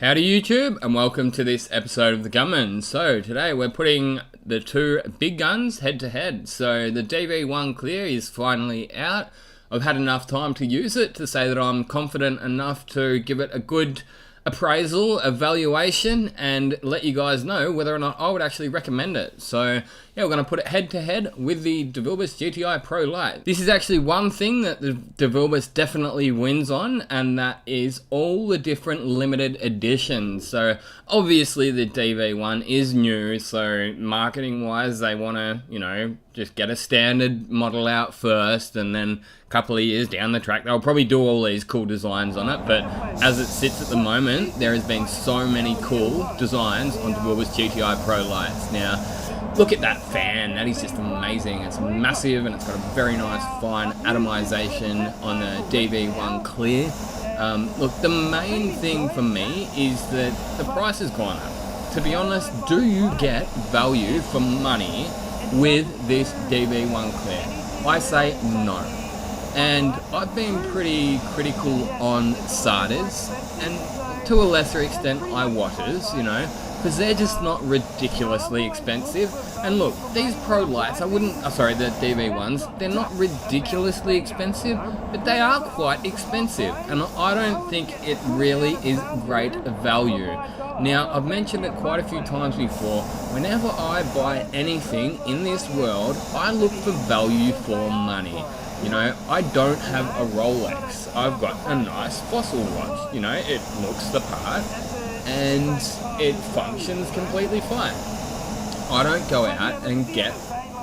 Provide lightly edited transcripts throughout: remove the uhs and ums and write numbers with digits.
Howdy YouTube, and welcome to this episode of the Gunman. So today we're putting the two big guns head to head. So the DV1 Clear is finally out. I've had enough time to use it to say that I'm confident enough to give it a good appraisal, evaluation, and let you guys know whether or not I would actually recommend it. So yeah, we're going to put it head to head with the DeVilbiss GTI Pro Lite. This is actually one thing that the DeVilbiss definitely wins on, and that is all the different limited editions. So obviously the DV1 is new, so marketing wise they want to, just get a standard model out first, and then a couple of years down the track they'll probably do all these cool designs on it. But as it sits at the moment, there has been so many cool designs on DeVilbiss GTI Pro Lites. Now look at that fan, that is just amazing. It's massive and it's got a very nice fine atomization on the DV1 Clear. Look, the main thing for me is that the price has gone up. To be honest, do you get value for money with this DV1 Clear? I say no. And I've been pretty critical on SATAs and to a lesser extent iWaters, because they're just not ridiculously expensive. And look, these Pro Lites, the DV1s, they're not ridiculously expensive, but they are quite expensive, and I don't think it really is great value. Now, I've mentioned it quite a few times before, whenever I buy anything in this world, I look for value for money. I don't have a Rolex, I've got a nice Fossil watch, it looks the part, and it functions completely fine. I don't go out and get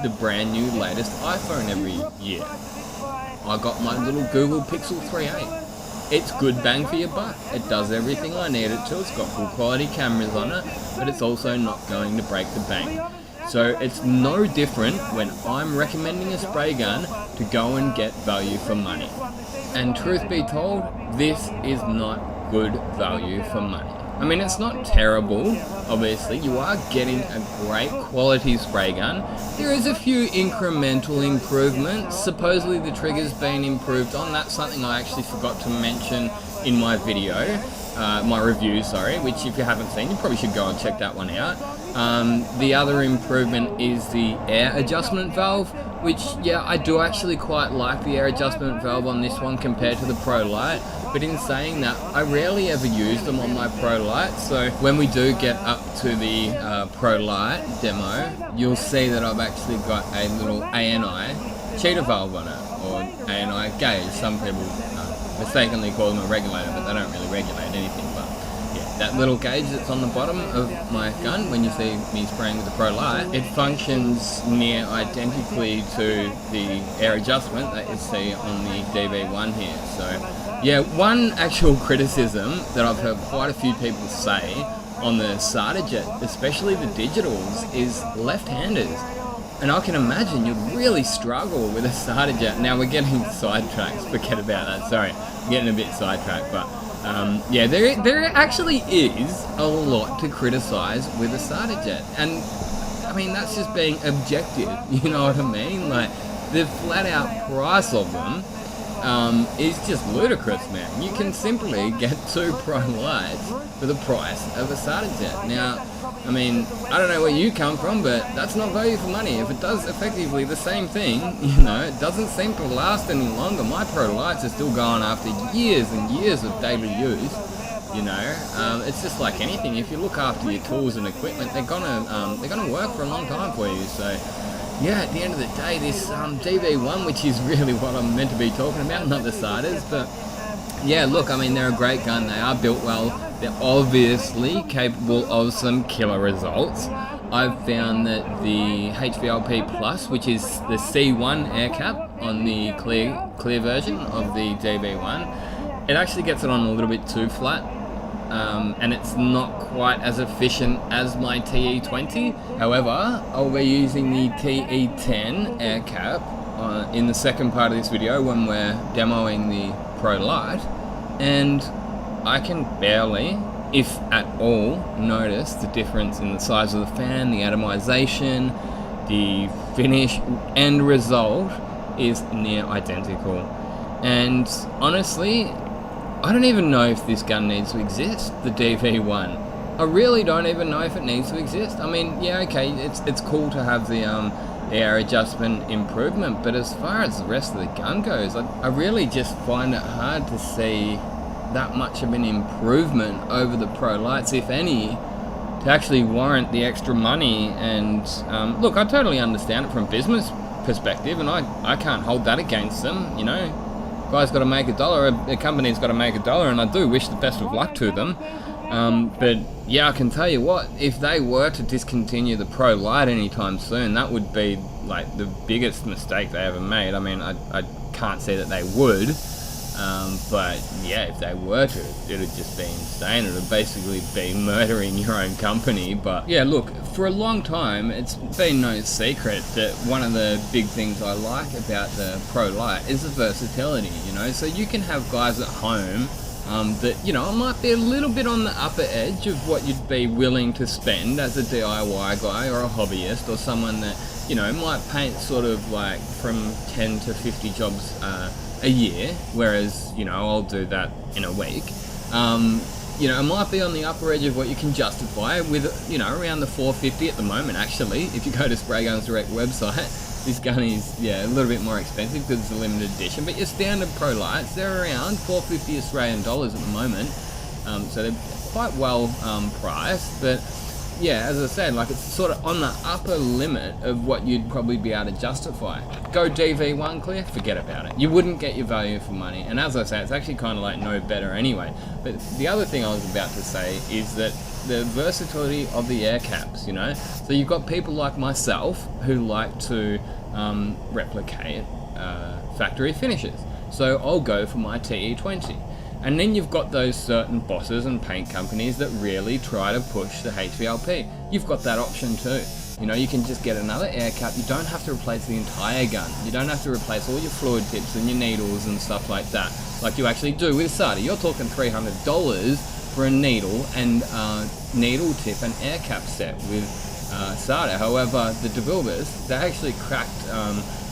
the brand new latest iPhone every year. I got my little Google Pixel 3a. It's good bang for your buck. It does everything I need it to. It's got full quality cameras on it, but it's also not going to break the bank. So it's no different when I'm recommending a spray gun to go and get value for money. And truth be told, this is not good value for money. I mean, it's not terrible, obviously. You are getting a great quality spray gun. There is a few incremental improvements. Supposedly the trigger's been improved on. That's something I actually forgot to mention in my video, my review, which if you haven't seen, you probably should go and check that one out. The other improvement is the air adjustment valve, which, yeah, I do actually quite like the air adjustment valve on this one compared to the Pro Lite. But in saying that, I rarely ever use them on my Pro Lite, so when we do get up to the Pro Lite demo, you'll see that I've actually got a little ANI cheater valve on it, or ANI gauge. Some people mistakenly call them a regulator, but they don't really regulate anything. But yeah, that little gauge that's on the bottom of my gun, when you see me spraying with the Pro Lite, it functions near identically to the air adjustment that you see on the DV1 here. So yeah, one actual criticism that I've heard quite a few people say on the SATA jet, especially the digitals, is left-handers. And I can imagine you'd really struggle with a SATA jet. Now we're getting sidetracked, forget about that, sorry. I'm getting a bit sidetracked, but yeah, there actually is a lot to criticize with a SATA jet. And I mean, that's just being objective, you know what I mean? Like, the flat-out price of them is just ludicrous, man. You can simply get two Pro Lites for the price of a SATA jet. Now, I mean, I don't know where you come from, but that's not value for money. If it does effectively the same thing, it doesn't seem to last any longer. My Pro Lites are still going after years and years of daily use. It's just like anything. If you look after your tools and equipment, they're gonna work for a long time for you. So yeah, at the end of the day, this DV1, which is really what I'm meant to be talking about, not the SATAs, but yeah, look, I mean, they're a great gun. They are built well. They're obviously capable of some killer results. I've found that the HVLP Plus, which is the C1 air cap on the clear version of the DV1, it actually gets it on a little bit too flat. And it's not quite as efficient as my TE20. However, I'll be using the TE10 air cap in the second part of this video when we're demoing the Pro Lite, and I can barely, if at all, notice the difference in the size of the fan, the atomization, the finish, end result is near identical. And honestly, I don't even know if this gun needs to exist, the DV1. I really don't even know if it needs to exist. I mean, yeah, okay, it's cool to have the air adjustment improvement, but as far as the rest of the gun goes, I really just find it hard to see that much of an improvement over the Pro Lites, if any, to actually warrant the extra money. And look, I totally understand it from business perspective, and I can't hold that against them, you know. Guy's got to make a dollar, a company's got to make a dollar, and I do wish the best of luck to them. But yeah, I can tell you what, if they were to discontinue the Pro Lite anytime soon, that would be like the biggest mistake they ever made. I mean, I can't say that they would, but yeah, if they were to, it would just be insane. It would basically be murdering your own company. But yeah, look, for a long time, it's been no secret that one of the big things I like about the Pro Lite is the versatility, you know. So you can have guys at home that, you know, might be a little bit on the upper edge of what you'd be willing to spend as a DIY guy or a hobbyist, or someone that, you know, might paint sort of like from 10 to 50 jobs a year, whereas, you know, I'll do that in a week. You know, it might be on the upper edge of what you can justify with, you know, around the $450 at the moment, actually. If you go to Spray Guns Direct website, this gun is, yeah, a little bit more expensive because it's a limited edition, but your standard Pro Lites, they're around $450 Australian dollars at the moment. So they're quite well priced, but yeah, as I said, like, it's sort of on the upper limit of what you'd probably be able to justify. Go DV1 clear, forget about it. You wouldn't get your value for money, and as I say, it's actually kind of like no better anyway. But the other thing I was about to say is that the versatility of the air caps, you know? So you've got people like myself who like to replicate factory finishes. So I'll go for my TE20. And then you've got those certain bosses and paint companies that really try to push the HVLP. You've got that option too. You know, you can just get another air cap. You don't have to replace the entire gun. You don't have to replace all your fluid tips and your needles and stuff like that, like you actually do with SATA. You're talking $300 for a needle and needle tip and air cap set with SATA. However, the DeVilbiss, they actually cracked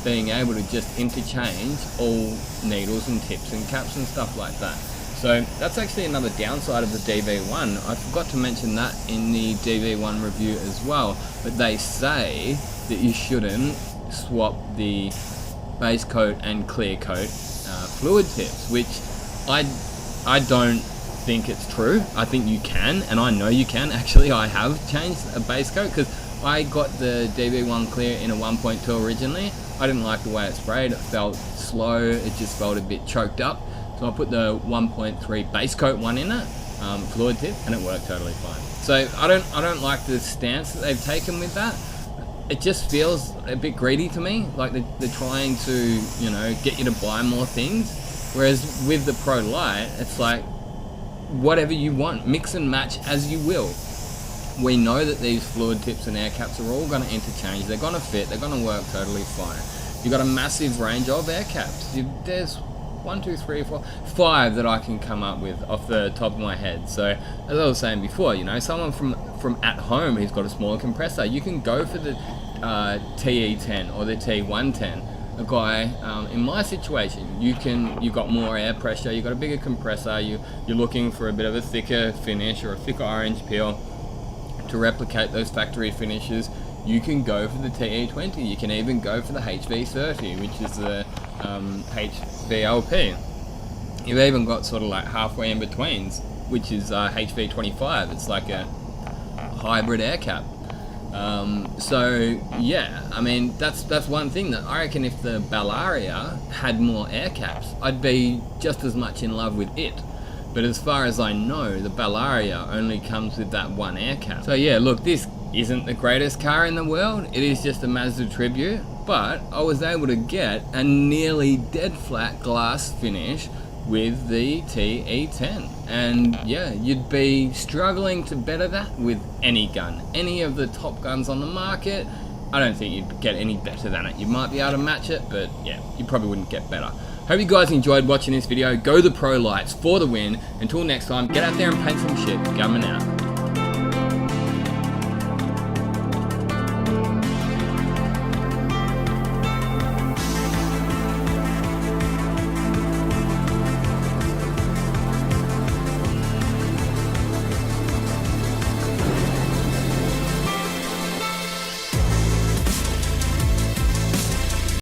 being able to just interchange all needles and tips and caps and stuff like that. So that's actually another downside of the DV1. I forgot to mention that in the DV1 review as well, but they say that you shouldn't swap the base coat and clear coat fluid tips, which I don't think it's true. I think you can, and I know you can. Actually, I have changed a base coat because I got the DV1 clear in a 1.2 originally. I didn't like the way it sprayed. It felt slow. It just felt a bit choked up. So I put the 1.3 base coat one in it, fluid tip, and it worked totally fine. So I don't like the stance that they've taken with that. It just feels a bit greedy to me. Like they're trying to, you know, get you to buy more things. Whereas with the Pro Lite, it's like whatever you want, mix and match as you will. We know that these fluid tips and air caps are all going to interchange. They're going to fit. They're going to work totally fine. You've got a massive range of air caps. There's 1, 2, 3, 4, 5 that I can come up with off the top of my head. So as I was saying before, you know, someone from at home who's got a smaller compressor, you can go for the TE10 or the T110. A guy in my situation, you've got more air pressure, you've got a bigger compressor, you're looking for a bit of a thicker finish or a thicker orange peel to replicate those factory finishes. You can go for the TE20. You can even go for the HV30, which is the HVLP. You've even got sort of like halfway in betweens, which is HV25. It's like a hybrid air cap. So yeah, I mean, that's one thing that I reckon if the Bellaria had more air caps, I'd be just as much in love with it. But as far as I know, the Bellaria only comes with that one air cap. So yeah, look, this isn't the greatest car in the world. It is just a Mazda Tribute, but I was able to get a nearly dead flat glass finish with the TE10. And yeah, you'd be struggling to better that with any gun. Any of the top guns on the market, I don't think you'd get any better than it. You might be able to match it, but yeah, you probably wouldn't get better. Hope you guys enjoyed watching this video. Go the Pro Lites for the win. Until next time, get out there and paint some shit. Gunman out.